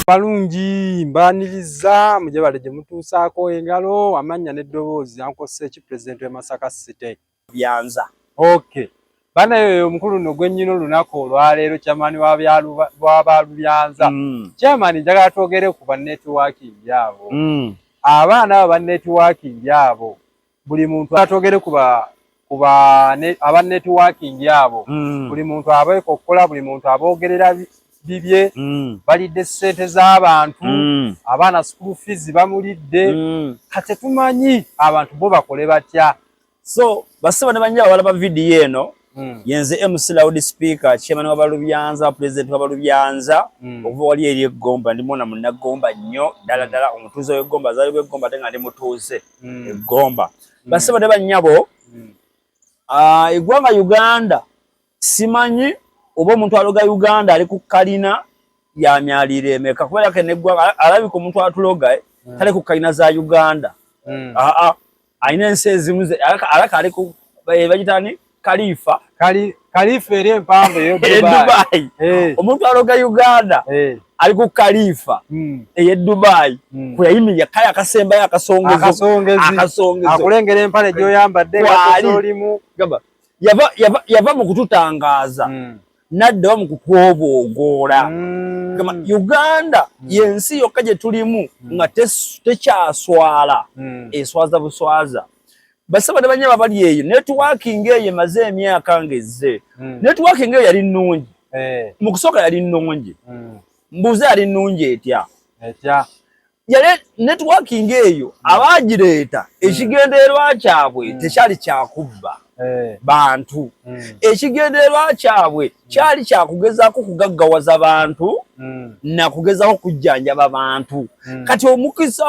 Balungi mbaniriza muje baleje mutusaako engalo amanya n'eddoboozi ankose ki president we Masaka City byanza. Okay. Bana yoyo mukulu no gwennyino lunako olwaleero chairman wa byanza. Chairman njagala twogere ku ba networking yabo. Abaana ba networking yabo. Buli muntu atwogere aba networking yabo. Buli muntu abeeko okukola, buli muntu aboogerera bibye balidde ssente z'abantu abaana school fees bamulidde kati tumanyi abantu bo bakole batya. So basaba ne banja balaba video eno yenze MC loudspeaker chairman wa Balubyanza president wa Balubyanza okuva wali eri eggomba ndimona munnagomba nnyo dala omutuuze w'eggomba zaliwe eggomba tenga ndi mutuuze eggomba basaba ne banyabo eggwanga Uganda simanyi oba omuntu aloga Uganda ali ku kalina ya myalire emeka kubera kenegwa alabi ku muntu atuloga kale ku kalina za Uganda aina ensi ezimuze alaka ali ku bagitani Khalifa eri empamvu eyo Dubai omuntu aloga Uganda ali ku Khalifa eye Dubai kuyayimiya kaya akasemba akasongezo akulengera empale gyoyambadde gakozolimu gaba yava mu kututangaza nadda mu kutwoboogoola kama Uganda yensi yokka gye tulimu nga tekyaswala eswaza buswaza basaba ne banyaba bali eyo networking eyo emaze emyaka ngezze networking eyo yali nnungi mu kusooka yali nnungi mbuze yali nnungi etya yale networking eyo abagireeta ekigendeerwa kyabwe tekyali kyakubba bantu ekigendeerwa kyabwe kyali kyakugezaako kugaggawaza bantu na kugezaako kujjanjaba bantu kati omukisa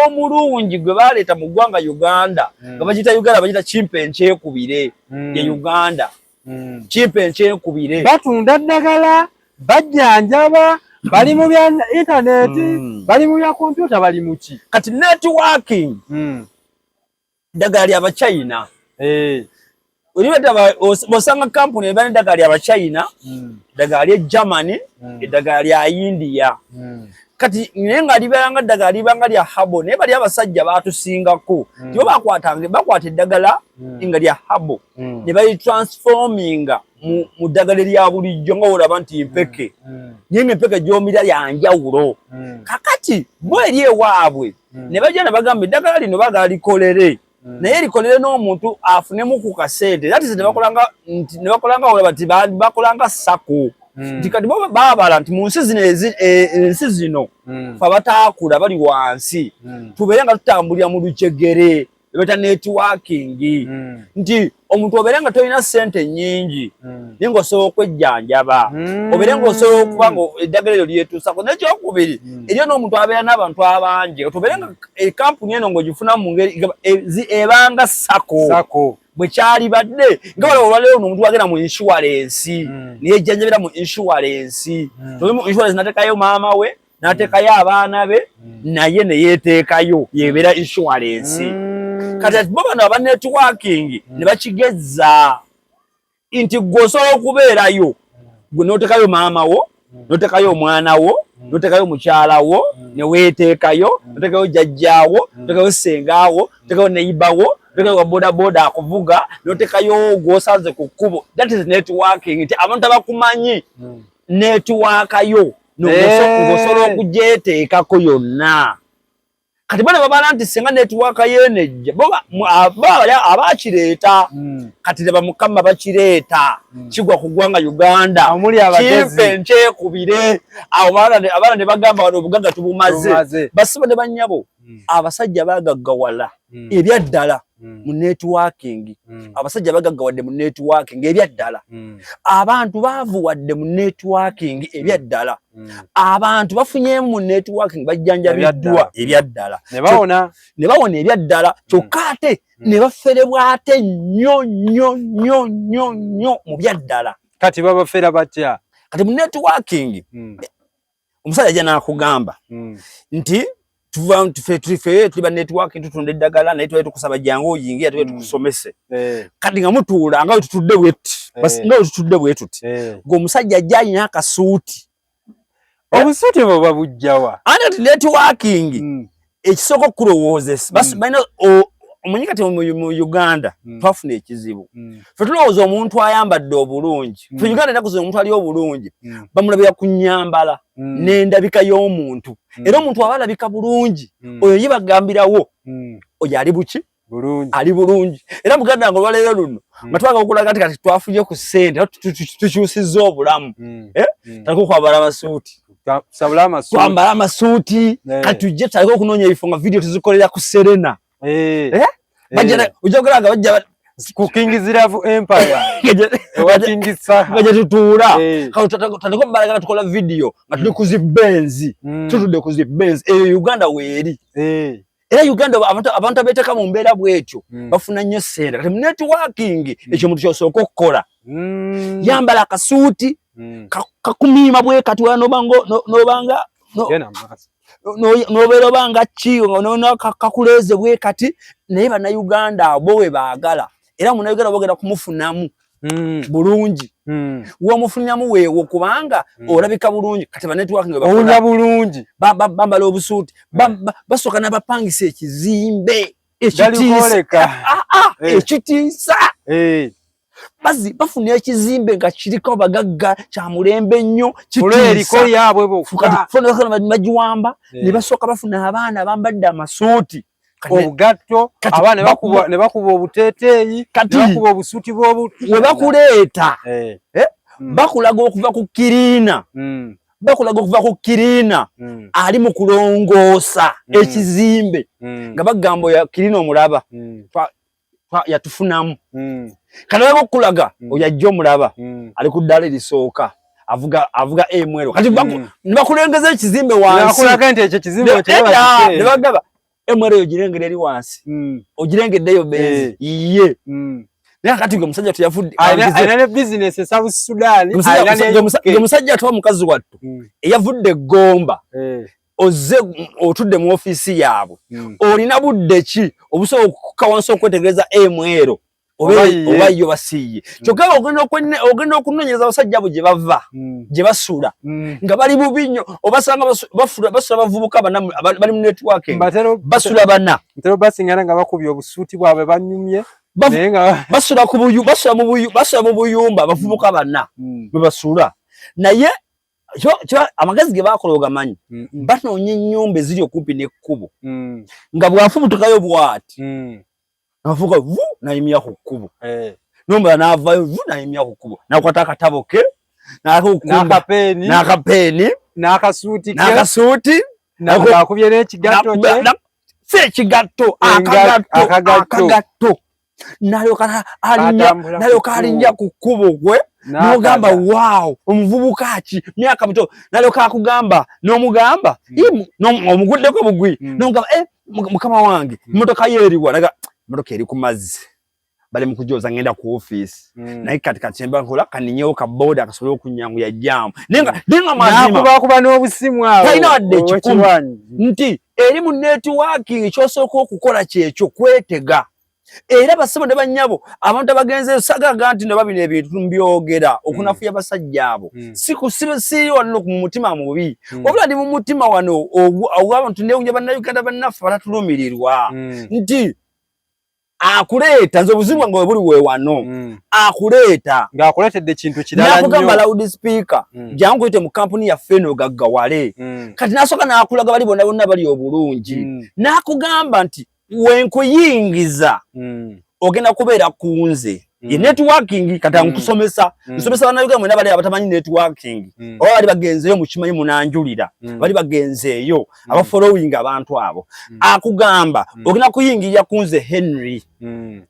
omulungi gwe baleeta mu ggwanga Uganda nga bagita Uganda bagita chimpe enkyekubire ye Uganda chimpe enkyekubire batunda ddagala bajjanjaba bali mu bya internet bali mu bya computer bali mu ki kati networking ddagala lya China ulibeta bosanga company ebane ddagala lya China ddagala lya Germany eddagala lya India kati nenga libanga ddagala libanga lya habo ne bali abasajja batusingako tibo bakwata eddagala inga lya habo ne bali transforminga mu ddagala lya bulijjo nga olaba nti mpeke nyingi mpeke gyomira yanjawulo kakati bo eri ewaabwe ne bajja ne bagamba eddagala lino bagala likolere naye likolere n'omuntu afunemu ku kasente that is ne bakolanga olaba nti bakolanga sako nti kati bo baabala nti mu nsi zino fa bataakula bali wansi tubeere nga tutambulira mu lujegere ebeta networking nti omuntu obeere nga tolina sente nnyingi naye ng'osobola okwejjanjaba obeere ng'osobola okuba nga eddagala eryo lyetuusako n'ekyokubiri eryo n'omuntu abeera n'abantu abangi otubeere nga ekampuni eno ng'ogifuna mu ngeri ebanga sako bwe kyali badde nga waliwo olwaleero omuntu wagenda mu insurance neyejjanjabira mu insurance mu insurance nateekayo maama we nateekayo abaana be naye neyeteekayo yebeera insurance kati bo bano aba networking ne bakigezza nti gwosobola okubeerayo gwe n'oteekayo maama wo n'oteekayo omwana wo n'oteekayo mukyala wo ne weeteekayo n'oteekayo jjajjaawo n'oteekayo ssengaawo n'oteekayo neighbor n'oteekayo bodaboda akuvuga n'oteekayo gw'osanze ku kkubo that is networking nti abantu abakumanyi netwakayo ng'osobola okugyeteekako yonna kati bana babala nti singa network yenejja abakireeta kati ne bamukama bakireeta kigwa ku ggwanga Uganda kimpe nkyekubire abaana ne bagamba wano obugagga tubumaze basiba ne bannyabo abasajja bagaggawala ebyaddala mu networking abasajja bagaggawadde mu networking ebyaddala abantu baavuwadde mu networking ebyaddala abantu bafunyeemu mu networking bajjanjabiddwa ebyaddala ne bawona ebyaddala kyokka ate ne baferebwa ate nnyo mu byaddala kati babafera batya kati mu networking omusajja ajja n'akugamba nti tuli ba networking tutunda eddagala naye tubaye tukusaba jangu oyingira tubaye tukusomese kati nga mutuula nga tutudde bwetuti gwe omusajja ajja alina akasuuti obusuti bwo babujjawa andi networking ekisoko kulowoozesa basi balina omunyikati mu Uganda twafuna ekizibu fe tulowooza omuntu ayambadde obulungi fe Uganda nakuza omuntu ali obulungi bamulabira ku nnyambala n'endabika y'omuntu era omuntu abalabika bulungi oyo ye bagambirawo oyo ali buki ali bulungi era muganda ngo olwaleero luno nga twaga okulaga kati twafunye ku ssente tukyusizza obulamu taliko kwambala amasuuti twambala amasuuti kati tujje taliko okunoonya ebifo nga vidiyo tuzikolera ku Serena ojja kulanga bajja ku King's Love Empire nga tutuula tandika omubalagala tukola vidiyo nga tuli ku zibenzi tutudde ku zibenzi eyo Uganda weeri era Uganda abantu abeeteka mu mbeera bwetyo bafuna nnyo ssente kati mu networking ekyo omuntu kyosooka okukola yambala akasuuti kakumiima bwe kati nobanga nobeera obanga ki kakuleeze bwe kati naye bannayuganda abo we baagala era munnayuganda bogenda kumufunamu bulungi womufunyamu weewo kubanga olabika bulungi kati banetworking owunya bulungi bambala obusuuti basooka n'abapangisa ekizimbe ekitiisa bafuna ekizimbe nga kiriko bagagga kya mulembe nnyo eriko yaabwe bagiwamba ne basooka bafuna abaana bambadde amasuuti obugatto abaana ne bakuba obuteeteeyi ne bakuba obusuuti we bakuleeta bakulaga okuva ku kiriina ali mu kulongoosa ekizimbe nga bagamba kiriina omulaba yatufunamu kati baba okulaga oyo ajja omulaba ali ku ddaala erisooka avuga emwero kati ne bakulengeza ekizimbe wansi ne bagamba emwero eyo girengera eri wansi ogirengeddeyo benzi iye naye kati gwe musajja tuyafudde alina ne business e South Sudan gwe musajja atuwa mukazi wattu eyavudde Gomba ozze otudde mu ofiisi yaabwe olina budde ki obusobola okukka wansi okwetegereza emwero oba yo basiiye kyokka ogenda okunoonyereza abasajja abo gye bava gye basula nga bali bubi nnyo obasanga basula bavubuka bali mu networking basula bana ntero basingana nga bakubye obusuuti bwabwe banyumye basula mu buyumba bavubuka bana bwe basula naye amagezi ge bakola ogamanyi banoonya ennyumba eziri okumpi n'ekkubo nga bwafubutukayo bw'ati nafuuka nayimya ku kkubo nomala n'avaayo nayimya ku kkubo nakwata akatabo ke n'akapeeni n'akasuuti akubye n'ekigatto si ekigatto akagatto nalyoka alinnya ku kkubo gwe n'ogamba waawo omuvubuka ki myaka mito nalyoka akugamba n'omugamba omuguddeko bugwi n'omugamba mukama wange emmotoka yeeriwa naga emmotoka eri ku mazzi bali mu kujooza ngenda ku ofiisi naye kati mba nkola kaninyewo ka booda akasobole okunyanguya jjaamu naye nga mazima n'obusimu awo talina wadde ekikumi nti eri mu networking kyosooka okukola kyekyo kwetega era basebo ne bannyabo abantu abagenzeyo sagaga nti no babina ebintu mbyogera okunafuya basajja abo siri wano mu mutima mubi wabula ndi mu mutima wano abantu newunya bannayuganda bannaffe batatulumirirwa nti akuleeta nze obuzibu bwange buli we wano akuleeta ng'akuleetedde kintu kirala nnyo nakugamba loud speaker jangu kuyite mu kampuni yaffe eno gaggawale kati nasooka n'akulaga bali bonna bonna bali obulungi n'akugamba nti wenkuyingiza ogenda kubeera kunze ye networking kati nkusomesa nsomesa bannayuganda mwena bali abatamanyi networking oba bali bagenzeeyo mukimanyi munanjulira bali bagenzeeyo abafollowing abantu abo akugamba ogenda kuyingirira kunze Henry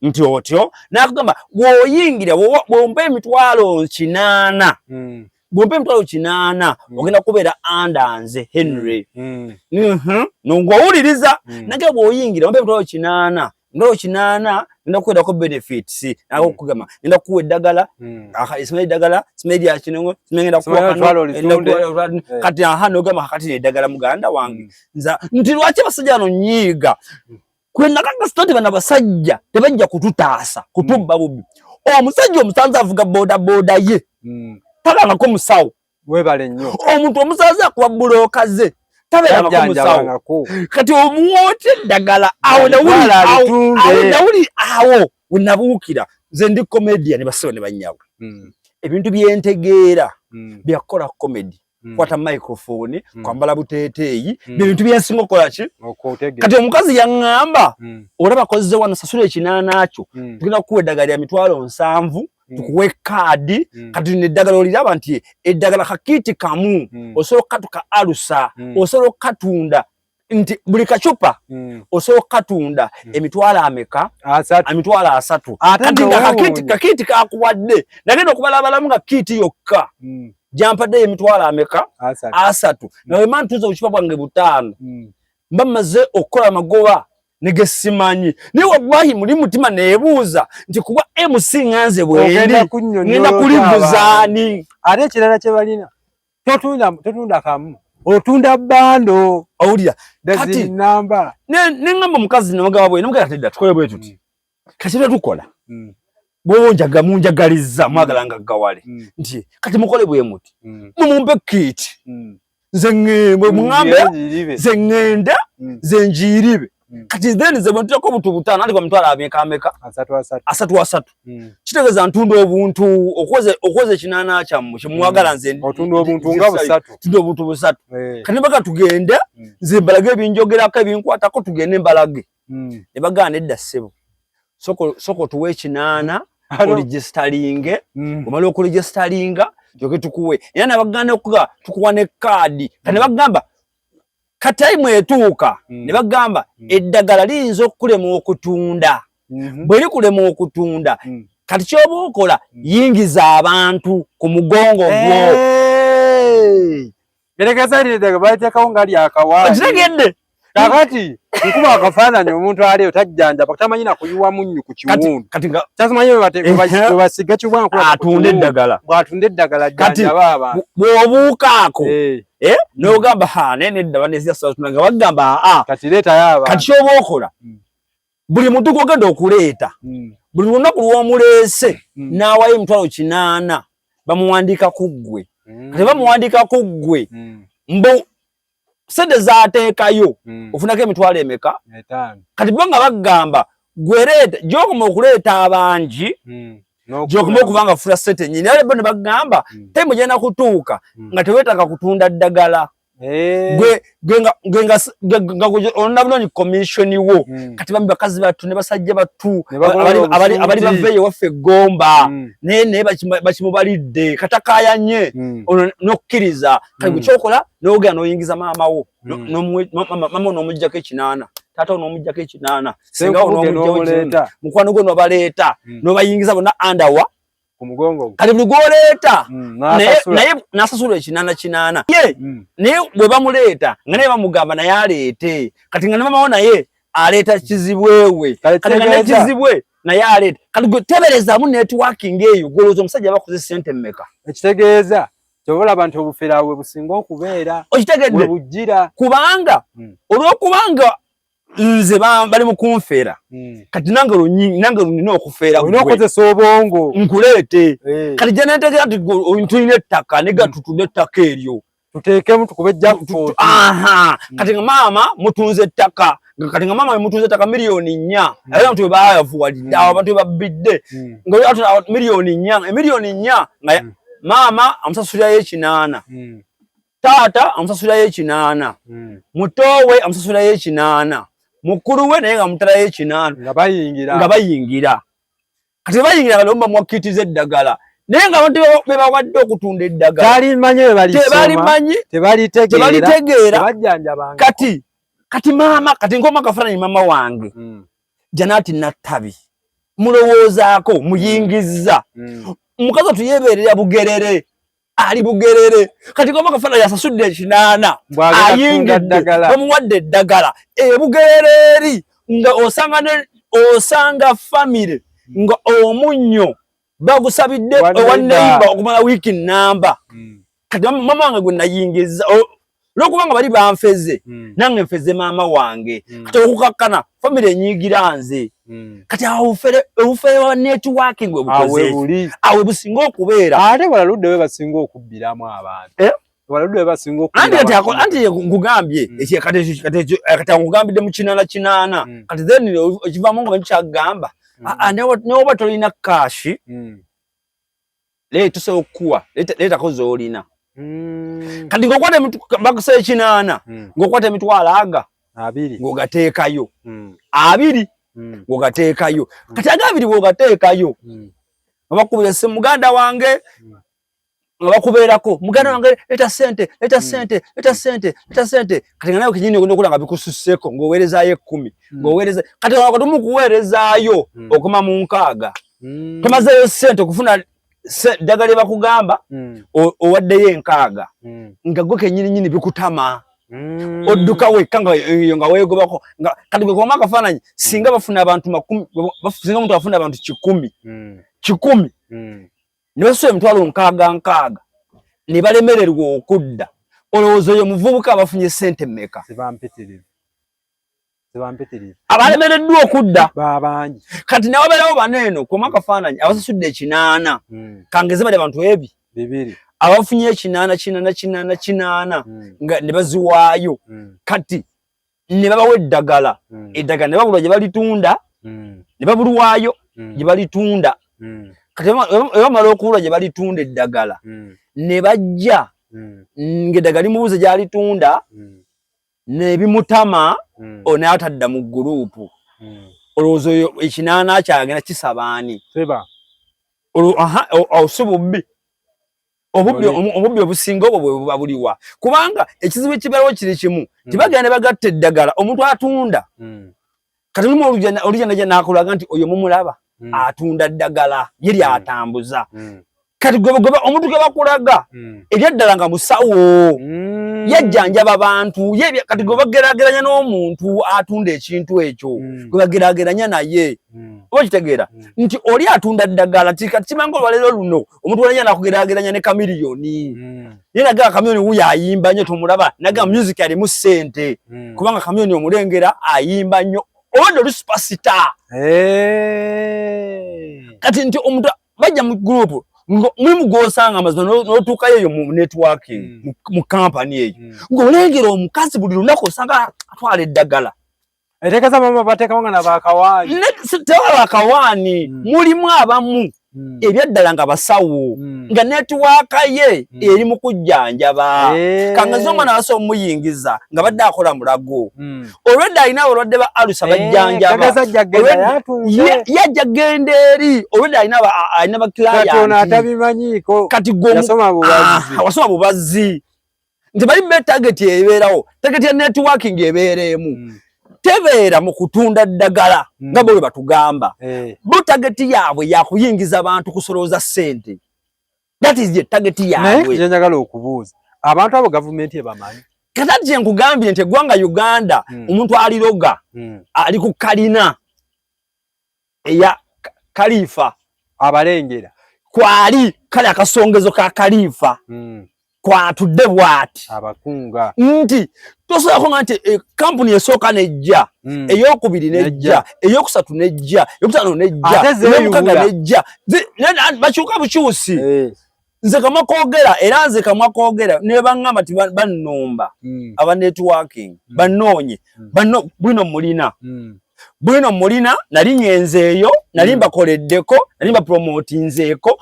nti otyo n'akugamba bw'oyingira bw'ompa emitwalo 8 bw'ompa emitwalo 8 ogenda kubeera andanze Henry nongwawuliriza nage bw'oyingira ompa emitwalo 8 ndo 8 nenda kuwedako benefits nakugamba nenda kuwa eddagala simanyi eddagala simanyi lya kinongo ngenda kuwa kati nogamba kati eddagala muganda wange nza nti lwaki abasajja bano nyiiga kwenakakasita nti bano basajja tebajja kututaasa kutubba bubi omusajja omusanze avuga boda ye talangako musawo webale nnyo omuntu omusaza kuba buloka ze tabeera kumusawo kati omuwote eddagala awo nawuli awo wenabuukira nze ndi comedian basebe ne banyawo ebintu byentegeera byakola comedy kwata microphone kwambala buteeteeyi bintu byensinga okola ki kati omukazi yaŋŋamba olaba kozze wano sasula ekinaana kyo tugenda kukuwa eddagala ya mitwalo 7 tukuwe kaadi kati neddagala oliraba nti eddagala kakiiti kamu osobola okukatuka alusa osobola okukatunda nti buli kacupa osobola okukatunda emitwalo ameka emitwalo 3 kati nga kakiiti kakuwadde nagenda okubalabalamu nga kiiti yokka jampadde emitwalo ameka 3 nawe mani tuza obucupa bwange 5 mba maze okukola amagoba negesimanyi naye wallahi muli mutima neebuuza nti kuba MC nganze bwendi ngenda kulibuzaani ate ekirala kye balina totunda kamu otunda bando owulira kati namba neŋŋamba omukazi namugaba bwe namugaba tedda tukole bwe tuti kati tukola bwonjaga munjagaliza mwagala nga gawale nti kati mukole bwe muti mumumpe kiti nze ŋŋembe muŋŋambe ze ŋŋenda ze njiiribe kati then ze bwentulako obutu 5 andi kwa mitwalo ameka 3 kitegeeza ntunda obuntu okweze ekinaana kyammwe kyemwagala nze otunda obuntu nga 3 tunda obuntu 3 kati nebaga tugende nze mbalage ebinjogerako ebinkwatako tugende mbalage ne bagana edda ssebo soko tuwe ekinaana oregistaringe omala okuregistaringa joke tukuwe era nabagana okuga tukuwa ne kaadi kati ne bagamba katayimu etuuka ne bagamba eddagala liyinza okulema okutunda bwe likulema okutunda kati kyoba okola yingiza abantu ku mugongo gwo erekazalidde bateekawo nga lyakawaani kitegedde kakati nkuba akafaananyi omuntu aliyo tajjanjaba tamanyi na kuyiwa munnyu ku kiwundu tamanyi webasiga kibwankula atunda eddagala bw'atunda eddagala jjanjaba abantu bw'obuukaako n'ogamba nedda baneziatunanga bagamba kati leetayo abantu kati kyoba okola buli muntu gwogenda okuleeta buli lunaku lw'omuleese n'awayo emitwalo 8 bamuwandiika ku ggwe kati bamuwandiika ku ggwe mbu sente zaateekayo ofunako emitwalo emeka kati bo nga bagamba gwereeta gyokoma okuleeta abangi gyokoma okuba nga fula sente nyini naye bo ne bagamba taimu gyenda kutuuka nga teweetaaga kutunda ddagala olina bunonyi komishoni wo kati bambi bakazi battu ne basajja battu abali baveeyo waffe egomba naye bakimubalidde katakayanye n'okkiriza kati gwe kyokola n'ogenda n'oyingiza maama wo mama n'omuggyako 8 taata n'omuggyako 8 singa n'omuggyako mukwano gwo n'obaleeta n'obayingiza bonna andawa kati buli gwoleeta naye n'asasula 8 naye bwe bamuleeta nga naye bamugamba naye aleete kati nga ne mamawo naye aleeta kizibwewe kati nga ne kizibwe naye aleeta kati gwe teberezaamu networking eyo gwolowooza omusajja bakoze sente mmeka ekitegeeza kyobalaba nti obufera bwe businga okubeera okitegedde bujjira kubanga olw'okubanga nze bali mu kunfeera kati nange lunina okufeera okozesa obwongo nkuleete kati gye nentegera nti tulina ettaka nega tutunde ettaka eryo tuteekemu tukube jackpot kati nga maama mutunze ettaka kati nga maama mutunze ettaka miliyoni 4 era abantu bebayavuwalidde awo abantu bebabbidde nga miliyoni 4 nga maama amusasulirayo 8 taata amusasulirayo 8 mutowe amusasulirayo 8 mukulu we naye nga mutalayo 8 nga bayingira kati bayingira nga lomba mwakitiza eddagala naye nga abantu bebawadde okutunda eddagala tebalitegeera kati maama kati nkoma kafaananyi maama wange Janati Nattabi mulowoozaako muyingizza mukazi otuyeberera bugerere ali bugerere kati ngoma kafana yasasudde 8 ayingidde bamuwadde eddagala bugereri nga osanga family nga omunnyo bagusabidde ewanneimba okumala wiiki namba kati mama wange gwe nayingiza Lokubanga bali banfeze nange mfeze mama wange kati okukakkana family enyigira nze kati awufere wa networking obukoze awe businga okubeera ate walaludde we basinga okubbiramu abantu walaludde we basinga okubbiramu anti ngugambye kati ngugambidde mu kinana kati then ekivamu nga kyagamba neoba tolina kashi leeta tusobola okukuwa leetako z'olina kati ng'okwata bakusa ekinana ng'okwata emitwalo aga 2 ng'ogateekayo 2 ng'ogateekayo kati aga 2 bw'ogateekayo abakubira se muganda wange nga bakubeerako muganda wange leeta sente kati nga nawe kinyini ogenda okola nga bikususseko ng'oweerezaayo 10 ng'oweereza kati wakati kuweerezaayo okoma mu 6 tomazeeyo sente okufuna ddagala bakugamba owaddeyo 6 nga gwe kenyini bikutama odduka wekka nga weegobako kati gwe koma akafaananyi singa bafuna abantu 10 singa omuntu afuna abantu 100 ne basuula emitwalo 6 ne balemererwa okudda olowooza oyo muvubuka abafunye sente mmeka abalemereddwa okudda babangi kati nawabeerawo baneeno koma akafaananyi abasasudde 8 kangeze bali abantu 2 abafunye 8 nga ne baziwaayo kati ne babawa eddagala ne babulwa gye balitunda ne babulwayo gye balitunda kati bamala okubulwa gye balitunda eddagala ne bajja ng'eddagala limubuuza gy'alitunda nebimutama onatadda mu gurupu olowooza oyo 8 kyagenda kisabaani osububbi obubbi obusinga obwo bwe buba buliwa kubanga ekizibu ekibeerawo kiri kimu tibagenda ne bagatta eddagala omuntu atunda kati mulimu olujja nakulaga nti oyo mumulaba atunda ddagala ye lyatambuza kati omuntu gwe bakulaga eryaddala nga musawo yajjanjaba abantu kati gwe bagerageranya n'omuntu atunda ekintu ekyo gwe bagerageranya naye oba kitegeera nti oli atunda ddagala kati kimanga olwaleero luno omuntu walanya nakugerageranya ne kamiliyoni ye nagamba kamiliyoni wuyo ayimba nnyo tomulaba nagamba music alimu ssente kubanga kamiliyoni omulengera ayimba nnyo obadde oli superstar kati nti omuntu bajja mu gurupu mulimu gw'osanga amazima n'otuukayo eyo mu networking mu kampani eyo ng'olengera omukazi buli lunaku osanga atwala eddagala eteekeza mama bateekawo nga nabakawaani tewaba bakawaani mulimu abamu ebyaddala nga basawo nga netiwaaka ye eri mu kujjanjaba kangaze omwana wasa omuyingiza nga badde akola mulago olwedde alina abalwadde ba alusa bajjanjaba yajja genda eri olwedde alina bakirayanti kati wasoma bubazzi nti bali be tageti ebeerawo tageti ya networking ebeereemu tebeera mu kutunda ddagala nga bwe batugamba bo tageti yaabwe yakuyingiza abantu kusolooza ssente that is the tageti yaabwe naye njagala okubuuza abantu abo gavumenti ebamanyi kati kye nkugambye nti eggwanga Uganda omuntu aliroga ali ku kalina eya Kalifa abalengera kwali kale akasongezo ka Kalifa kwatudde bwati abakunga nti tosobola nti kampuni esooka nejja eyokubiri nejja eyokusatu nejja eyokutano nejja eyomukaga nejja bakyuka bukyusi nze kamwa koogera era nze kamwa koogera ne baŋŋamba ti bannomba aba networking bannoonye bwino mulina nali ngenzeeyo nali mbakoleddeko nali mbapromotinzeeko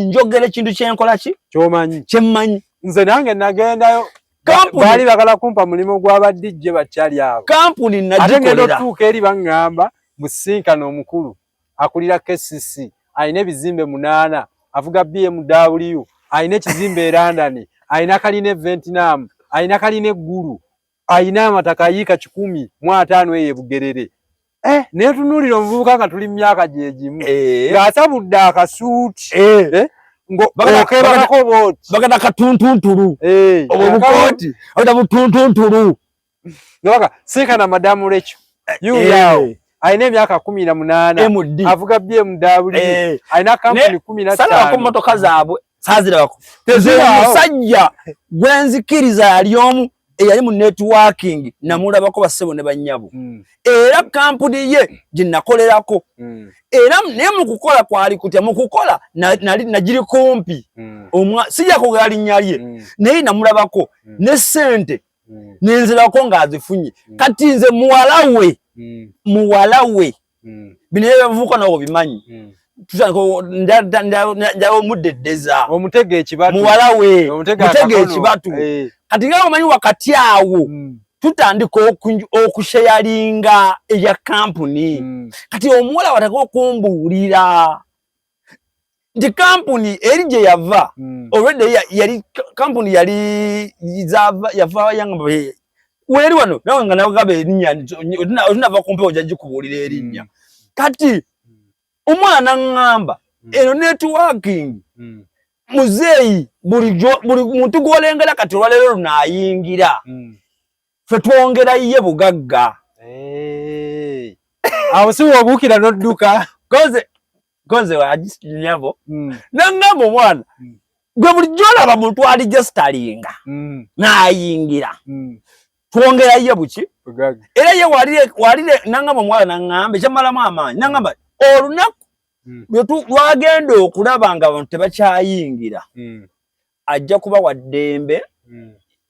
njogera ekintu kyenkola ki kyemmanyi nze nange nagendayo baali bagala kumpa mulimu gw'abadijje bakyali abo kampuni nagikolera ate otuuka eri baŋŋamba musinkano omukulu akulira KCC alina ebizimbe 8 avuga BMW alina ekizimbe e London alina kalina Vietnam alina kalina eggulu alina amataka yiika 105 eyo Bugerere netunuulira omuvubuka nga tuli mu myaka gye gimu ng'asabudde akasuuti bagada katuntuntulu obukooti abada butuntuntulu nobaka sinkana madamu Lecho yao alina emyaka 18 avuga BMW alina kampuni 15 sala ko motoka zaabwe sazirako musajja gwenzikiriza yali omu eyali mu networking namulabako bassebo ne bannyabo era kampuni ye ginakolerako era ne mu kukola kwali kutya mu kukola najiri kumpi sijja kugala linnya lye naye namulabako ne sente nenzirako ng'azifunye kati nze muwala we bino ebivuka nawo bimanyi ndawo muddedeza omutege ekibatu muwala we mutege ekibatu kati nga omanyi wakati awo tutandika okushayalinga eya kampuni kati omuwala wataka okumbuulira nti kampuni eri gye yava already yali kampuni yali yava yanga weri wano nawe nga nagaba erinnya otunava kumpewo jagikubuulira erinnya kati omwana ngamba eno networking muzeeyi buli muntu gwolengera kati olwaleero lunaayingira fe twongera ye bugagga awo si wobuukira n'odduka goze waginyabo nangamba omwana gwe bulijjo olaba muntu ali gesitalinga naayingira twongera ye buki era ye walire nangamba omuwala nangamba ekyamalamu amaanyi nangamba olunaku lwagenda okulaba nga abantu tebakyayingira ajja kuba wa ddembe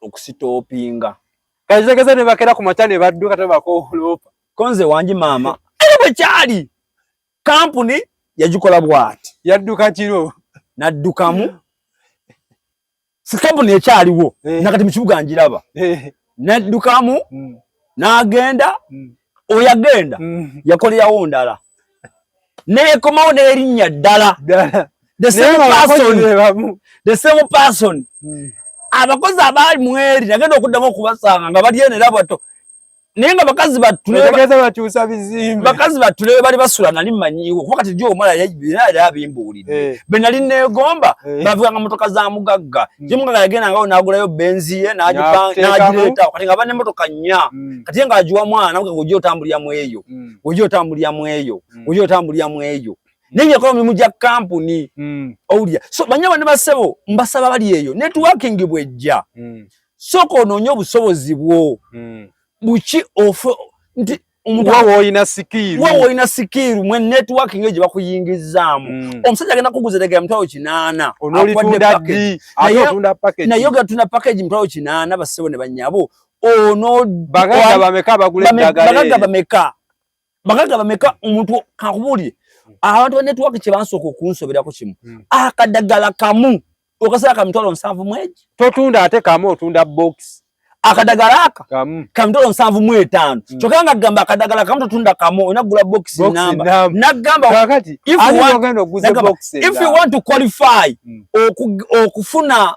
okusitoopinga kazegeze ne bakera ku makya ne badduka tebakooloopa konze wangi maama era bwe kyali kampuni yagikola bw'ati yadduka kiro naddukamu si kampuni ekyaliwo nakati mu kibuga njiraba naddukamu n'agenda oyagenda yakolerawo ndala neekomawo n'erinnya ddala the same person abakozi abaali mweri nagenda okuddamu okubasanga nga bali eno era bato naye nga bakazi batulebe bali basula nali mmanyiwo kuba kati gyo omala yali abimbuulidde be nali neegomba bavuganga motoka za mugagga gyemugaga yagendangao n'agulayo benzi ye n'agireeta kati nga bane motoka 4 kati ye ng'agiwa mwana ojja otambuliramu eyo naye yakola omulimu gya kampuni owulira so banyaba ne basebo mbasaba bali eyo networking bwejja sooka onoonye obusobozi bwo buki nti wawo oyina sikiiru mwe networking eyo gye bakuyingizaamu omusajja agenda kuguzeregera mitwalo 8 naye ogatunda package mitwalo 8 basebo ne bannyabo bagagga bameka omuntu kakubuulire abantu ba network kye bansooka okunsoberako kimu akadagala kamu okasala ka mitwalo 7 mwegi totunda ate kamu otunda box akadagala aka ka mitwalo 7 kyokka nga gamba akadagala kamu totunda kamu onagula box namba nagamba if you want to qualify okufuna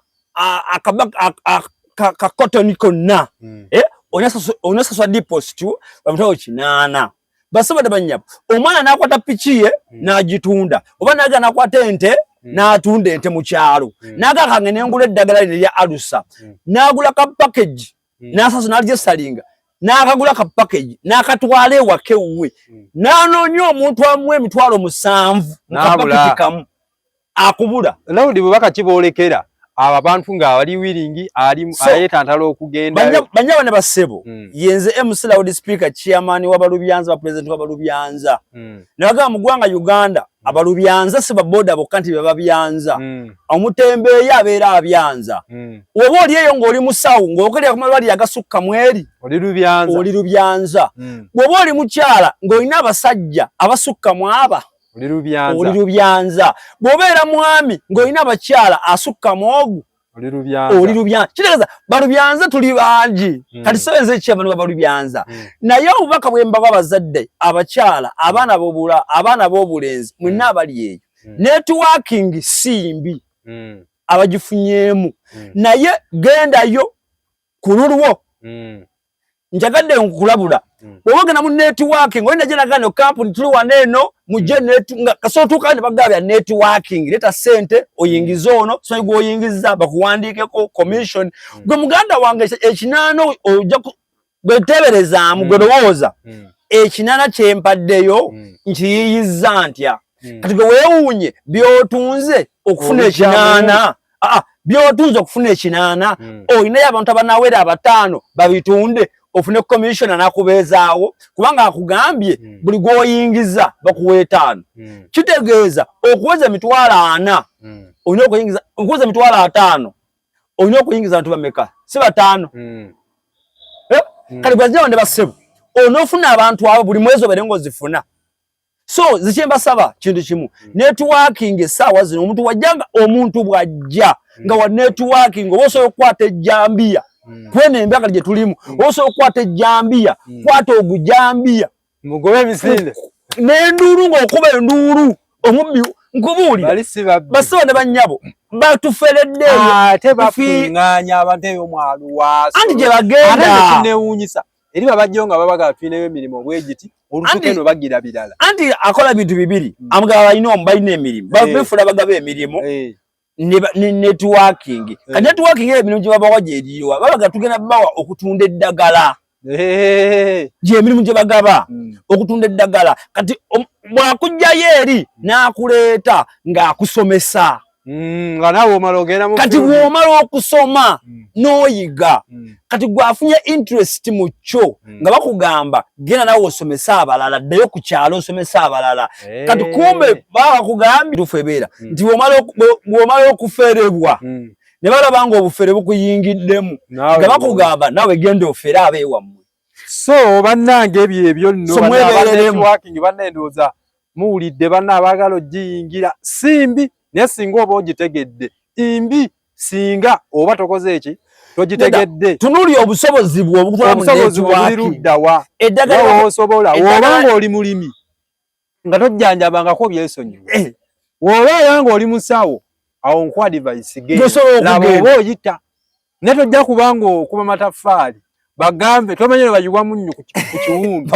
akakotoni konna onasaswa deposit ba mitwalo 8 basaba de banyabo omwana nakwata pichi ye n'agitunda oba naga nakwata ente n'atunda ente mu kyalo naga kangene ngule eddagala lya alusa n'agula ka package n'asasa n'alyesalinga n'akagula ka package n'akatwala ewake uwe n'anoonya omuntu amuwa emitwalo 7 mu package kamu akubula lawudi bubaka kiboolekera abo abantu nga bali wiringi ayetantala okugenda banyaba ne basebo yenze MC Loud Speaker chairman w'abalubyanza president w'abalubyanza naga mu gwanga Uganda abalubyanza se baboda bokanti babyanza omutembeeya abeera abyanza oba oli eyo ng'oli musawu ng'okolera ku malwali yagasukka mweri oli lubyanza oba oli mukyala ng'olina abasajja abasukka mwaba oli lubyanza bw'obeera mwami ng'olina abakyala asukka mwogu oli lubyanza kitegeeza balubyanza tuli bangi kati sobenza ekyamani balubyanza naye obubaka bwe mbawa abazadde abakyala abaana b'obulenzi mwenna abali eyo networking simbi abagifunyeemu naye gendayo ku lulwo njagadde nkulabula bw'ogenda mu networking olina gye nagano kampuni tuli wano eno mujje nga kasootuuka ne bagabya networking leeta sente oyingiza ono so gw'oyingiza bakuwandiikeko commission gwe muganda wange ekinaana ojja gweteeberezaamu gwe lowooza ekinaana kyempaddeyo nkiyiyizza ntya kati gwe weewuunye by'otunze okufuna ekinaana byotunze okufuna ekinana oyina abantu abanawera abatano babitunde ofune commissioner nakubeezaawo kubanga akugambye buli gwoyingiza bakuweetaano kitegeeza okuweza emitwalo 4 oyina okuyingiza okuweza emitwalo 5 oyina okuyingiza abantu bameka si 5 kali bwazira wande basebo onofuna abantu abo buli mwezi oberengo zifuna so zichemba saba kintu kimu networking sawa zino omuntu wajanga omuntu bwajja nga wa networking oboso okwata ejambia kwene embaka lije tulimu oboso okwata ejambia kwata ogujambia mugobe misinde nenduru ngokuba enduru omubbi nkubuli baso ne banyabo batuferedde ate bafunganya abantu eyo mwalu waso andi je bagenda kinewunyisa eri babajjonga babaga atwineyo emirimu bwegiti olutukeno bagira bilala andi akola bintu bibiri amugaba balina ombalina emirimu bafuna bagabe emirimu ne networking ka networking emirimu gye babawa gye eriwa babaga tugenda bawa okutunda eddagala je emirimu gye bagaba okutunda eddagala kati bwakujjayo eri n'akuleeta ng'akusomesa nga nawe omala ogenda mu kati bw'omala okusoma n'oyiga kati gwafunye interest mu kyo nga bakugamba genda nawe osomesa abalala ddayo ku kyalo osomesa abalala kati kumbe baba bakugambye tufebeera nti bw'omala okuferebwa ne balaba nga obufere bukuyingiddemu nga bakugamba nawe genda ofere abeewammwe so bannange ebyo nno networking bannendooza muwulidde banna abaagala ogiyingira simbi naye singa oba ogitegedde imbi singa oba tokoze eki togitegedde tunuli obusobozi bwo obutwala mu network eddagala osobola obanga oli mulimi nga tojjanjabangako byesonyiwa wobeera nga oli musawo awo nkwa advice laba oba oyita naye tojja kubanga okuba mataffaali bagambe tomanye ne bayiwa munnyo ku kiwundu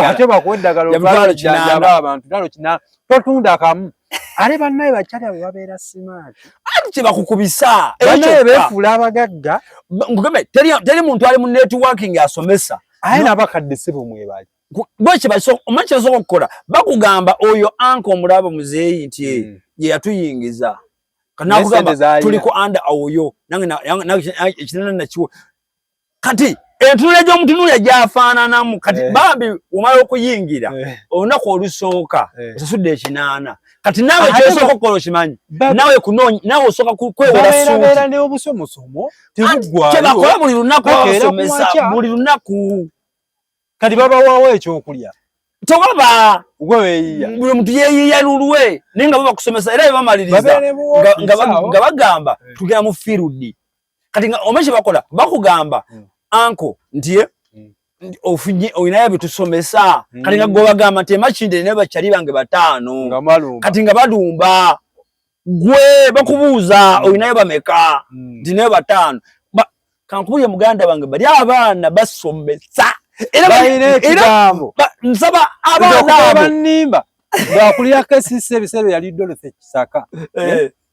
ate bakuwa eddagala olwalojjanjaba abantu dalo kina totunda kamu ale bannaye bakyali abo babeera simaati ati kye bakukubisa bannaye beefuula abagagga ngugambe teri muntu ali mu networking asomesa aye n'abakadde si bumwe bali bwekyo omanyi kyebasobola okukola bakugamba oyo anka omulaba muzeeyi nti ye yatuyingiza kanakugamba tuliko anda oyo nange ekinana nakiwo kati entunula gy'omutunula gyafaananamu kati bambi omala okuyingira olunaku olusooka osasudde ekinaana kati nawe kyosooka okukola okimanyi nawe osooka kwewola suuti n'obusomosomo kyebakola buli lunaku basomesa buli lunaku kati babawawo ekyokulya tewaba weweeyiya buli muntu yeeyiya lulwe naye nga babakusomesa era bebamaliriza nga bagamba tugenda mu firudi kati nga omanyi kyebakola bakugamba anko ndiye ofunye oyinayo bitusomesa kati nga gobagamba nti emakinde ne bakyali bange 5 kati nga badumba gwe bakubuuza oyinayo bameka ndi ne 5 kankubulye muganda bange bali abaana basomesa era nsaba abaana abanimba ng'akulira KCCA ebiseera yali Dorothy Kisaka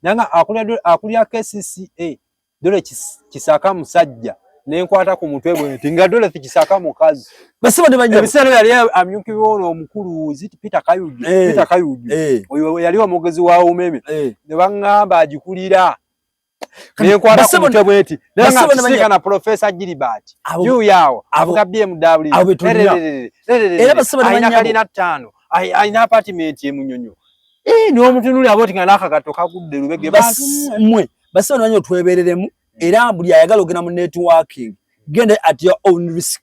nanga akulira KCCA Dorothy Kisaka musajja nenkwata ku mutwe bwe nti nga Dorothy Kisaka mukazi basiba ne banyabo ebiseera yali amyukibwa ono omukulu ziti Peter Kayuju oyo yali omugezi wa umeme ne bangamba agikulira nenkwata ku mutwe bwe nti nanga kisika na Professor Gilbert yu yawo avuga BMW era basiba ne banyabo kalina 5 aina apartment emunyonyo n'omutunuli aboti nga nakakato kagudde lubege bantu mwe basiba ne banyabo twebereremu era buli ayagala ogenda mu networking genda at your own risk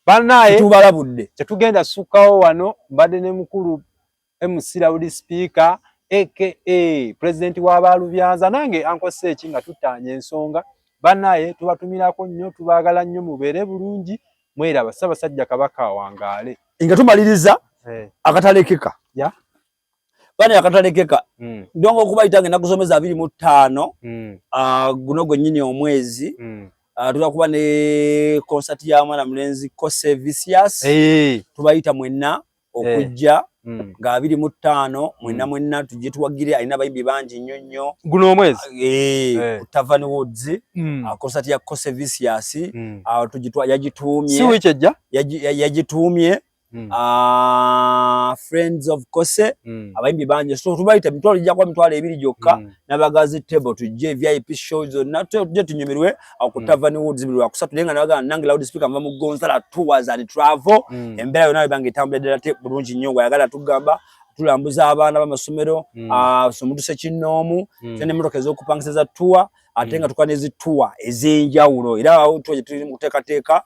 bannaye tubalabudde tetugenda sukkawo wano mbadde ne mukulu MC Loud Speaker aka president w'abalubyanza nange ankose eki nga tutanya ensonga bannaye tubatumirako nnyo tubaagala nnyo mubeere bulungi mweraba Ssaabasajja Kabaka wangaale nga tumaliriza akatalekeka bana akatalekeka ndongo okubayita ngenda kusomeza 25 guno gwennyini omwezi tuza kuba ne concert ya mwana mulenzi Kose Vicious tubayita mwenna okujja nga 25 mwenna tujje tuwagire alina bayimbi bangi nnyo guno omwezi Tavern Woods concert ya Kose Vicious tujitwa yagitumye si wiki ejja yagitumye Friends of Kose abayimbi banje so tubayita mitwalo ijja kwa mitwalo 2 jokka nabagazi table tujje VIP shows na tujje tunyumirwe akutavani woods bilwa kusatu lenga nabaga nange loudspeaker mva mu Gonzala tours and travel embera yona bange tambulira te bulungi nnyo yagala tugamba tulambuza abaana b'amasomero somuntu sekinomu tene motoka ez'okupangisa tour atenga tukanezi tour ezenjawulo era tuje tuli muteekateeka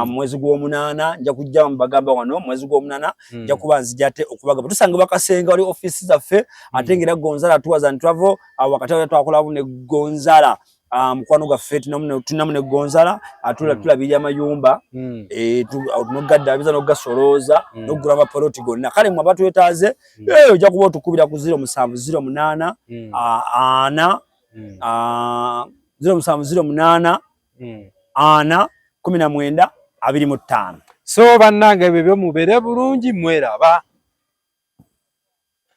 mwezi gw'omunana nja kujja mbagamba wano mwezi gw'omunana nja kubanzijate okubagamba tusanga bakasenga wali office zaffe atengera Gonzala tours and travel wakati twakola bune Gonzala mukwano gaffe tunamune Gonzala tulabirya amayumba tunogadda abiza nogasoloza nogura amapoloti gonna kale mwe batwetaaze ojja kuba otukubira ku 0708 0708 19 25 so bannange ebyo mubeere bulungi mweraba